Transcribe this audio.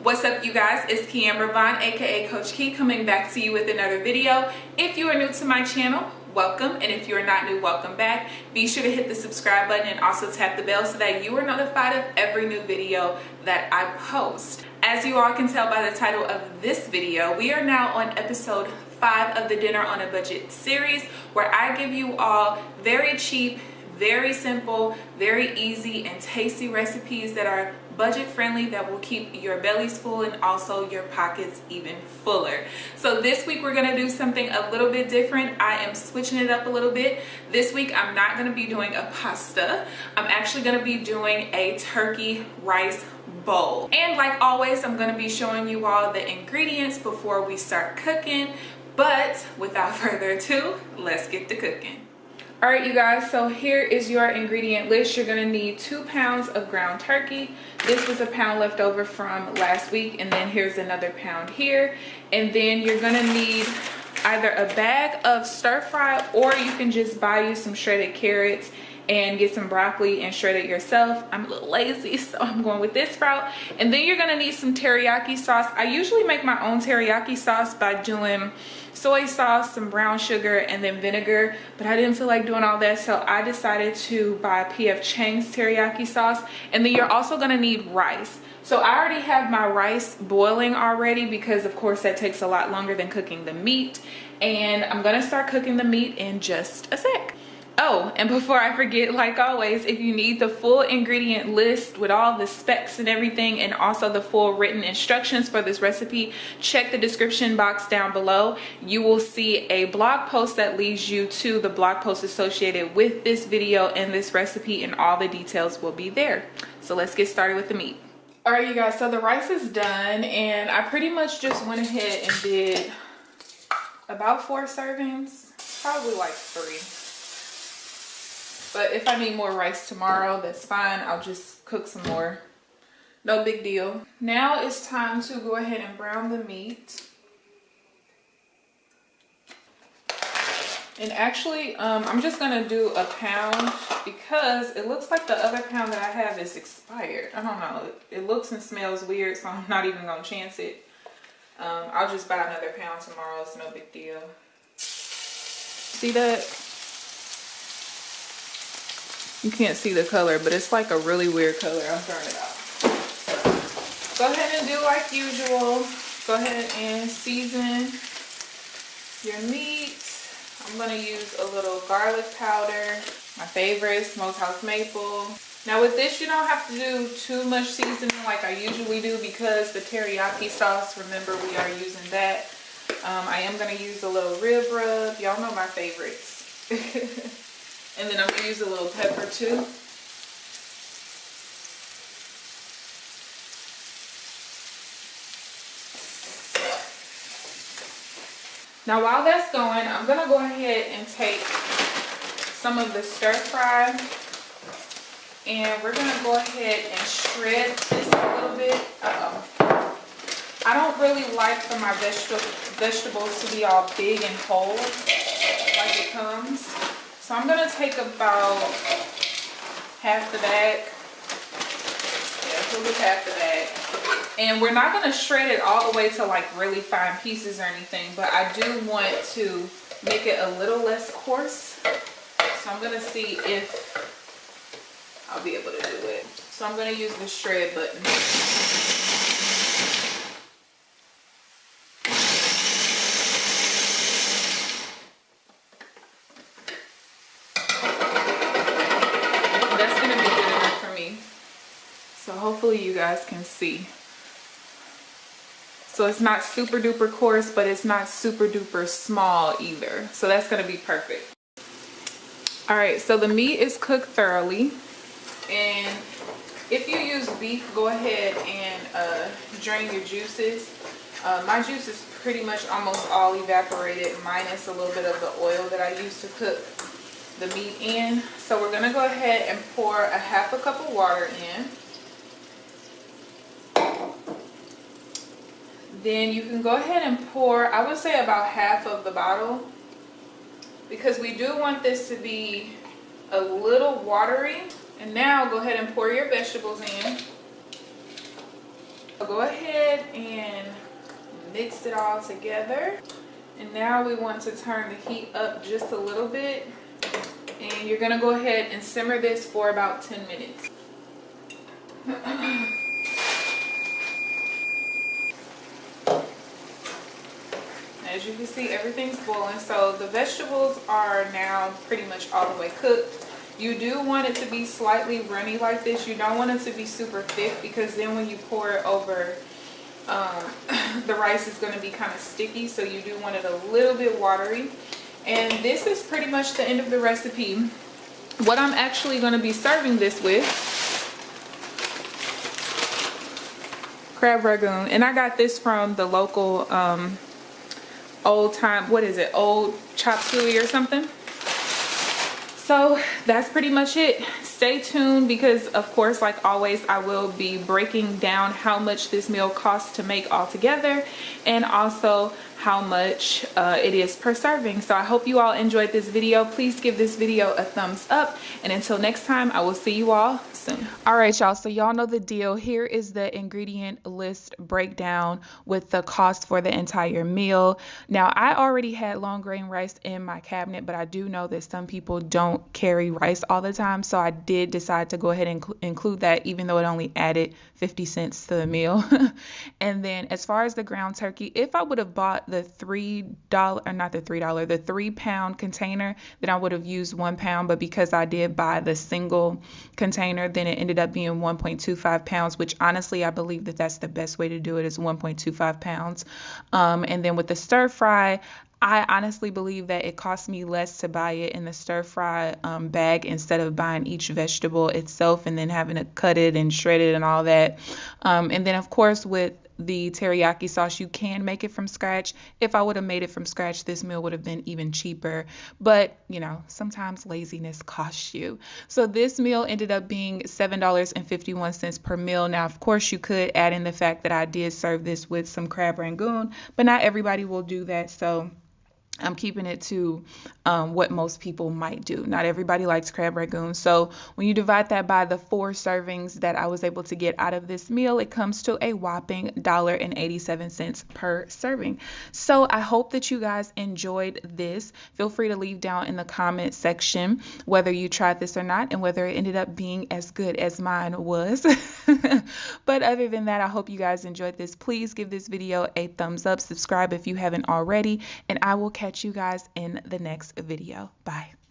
What's up, you guys? It's KeAmber Vaughn, aka Coach Key, coming back to you with another video. If you are new to my channel, welcome, and if you are not new, welcome back. Be sure to hit the subscribe button and also tap the bell so that you are notified of every new video that I post. As you all can tell by the title of this video, we are now on episode 5 of the Dinner on a Budget series, where I give you all very cheap, very simple, very easy and tasty recipes that are budget friendly, that will keep your bellies full and also your pockets even fuller. So this week we're gonna do something a little bit different. I am switching it up a little bit. This week I'm not gonna be doing a pasta. I'm actually gonna be doing a turkey rice bowl. And like always, I'm gonna be showing you all the ingredients before we start cooking. But without further ado, let's get to cooking. All right, you guys, so here is your ingredient list. You're gonna need 2 pounds of ground turkey. This was a pound left over from last week, and then here's another pound here. And then you're gonna need either a bag of stir fry, or you can just buy you some shredded carrots and get some broccoli and shred it yourself. I'm a little lazy, so I'm going with this route. And then you're gonna need some teriyaki sauce. I usually make my own teriyaki sauce by doing soy sauce, some brown sugar, and then vinegar, but I didn't feel like doing all that, so I decided to buy P.F. Chang's teriyaki sauce. And then you're also gonna need rice. So I already have my rice boiling already, because of course that takes a lot longer than cooking the meat. And I'm gonna start cooking the meat in just a sec. Oh, and before I forget, like always, if you need the full ingredient list with all the specs and everything, and also the full written instructions for this recipe, check the description box down below. You will see a blog post that leads you to the blog post associated with this video and this recipe, and all the details will be there. So let's get started with the meat. All right, you guys, so the rice is done, and I pretty much just went ahead and did about 4 servings, probably like 3. But if I need more rice tomorrow, that's fine. I'll just cook some more. No big deal. Now it's time to go ahead and brown the meat. And actually, I'm just gonna do a pound, because it looks like the other pound that I have is expired. I don't know. It looks and smells weird, so I'm not even gonna chance it. I'll just buy another pound tomorrow. It's no big deal. See that? You can't see the color, but it's like a really weird color. I'll turn it off. Go ahead and do like usual. Go ahead and season your meat. I'm gonna use a little garlic powder. My favorite, Smokehouse Maple. Now with this, you don't have to do too much seasoning like I usually do, because the teriyaki sauce, remember, we are using that. I am gonna use a little rib rub. Y'all know my favorites. And then I'm gonna use a little pepper too. Now while that's going, I'm gonna go ahead and take some of the stir fry, and we're gonna go ahead and shred this a little bit. I don't really like for my vegetables to be all big and whole like it comes. So I'm gonna take about half the bag. Yeah, we'll get half the bag. And we're not gonna shred it all the way to like really fine pieces or anything, but I do want to make it a little less coarse. So I'm gonna see if I'll be able to do it. So I'm gonna use the shred button. So hopefully you guys can see. So it's not super duper coarse, but it's not super duper small either. So that's gonna be perfect. All right, so the meat is cooked thoroughly. And if you use beef, go ahead and drain your juices. My juice is pretty much almost all evaporated, minus a little bit of the oil that I used to cook the meat in. So we're gonna go ahead and pour a half a cup of water in. Then you can go ahead and pour, I would say about half of the bottle, because we do want this to be a little watery. And now go ahead and pour your vegetables in. Go ahead and mix it all together. And now we want to turn the heat up just a little bit. And you're gonna go ahead and simmer this for about 10 minutes. As you can see, everything's boiling. So the vegetables are now pretty much all the way cooked. You do want it to be slightly runny like this. You don't want it to be super thick, because then when you pour it over, the rice is going to be kind of sticky. So you do want it a little bit watery. And this is pretty much the end of the recipe. What I'm actually going to be serving this with, crab ragoon. And I got this from the local old chop suey or something. So that's pretty much it. Stay tuned, because of course, like always, I will be breaking down how much this meal costs to make all together, and also how much it is per serving. So I hope you all enjoyed this video. Please give this video a thumbs up, and until next time, I will see you all soon. All right, y'all, so y'all know the deal. Here is the ingredient list breakdown with the cost for the entire meal. Now, I already had long grain rice in my cabinet, but I do know that some people don't carry rice all the time, so I did decide to go ahead and include that, even though it only added 50 cents to the meal. And then as far as the ground turkey, if I would have bought the the 3-pound container, then I would have used 1 pound. But because I did buy the single container, then it ended up being 1.25 pounds, which honestly, I believe that that's the best way to do it, is 1.25 pounds. And then with the stir fry, I honestly believe that it cost me less to buy it in the stir fry bag, instead of buying each vegetable itself and then having to cut it and shred it and all that. And then of course, with the teriyaki sauce, you can make it from scratch. If I would have made it from scratch, this meal would have been even cheaper. But you know, sometimes laziness costs you. So this meal ended up being $7.51 per meal. Now, of course, you could add in the fact that I did serve this with some crab rangoon, but not everybody will do that. So I'm keeping it to what most people might do. Not everybody likes crab rangoon. So when you divide that by the 4 servings that I was able to get out of this meal, it comes to a whopping $1.87 per serving. So I hope that you guys enjoyed this. Feel free to leave down in the comment section whether you tried this or not, and whether it ended up being as good as mine was. But other than that, I hope you guys enjoyed this. Please give this video a thumbs up, subscribe if you haven't already, and I will catch you guys in the next video. Bye.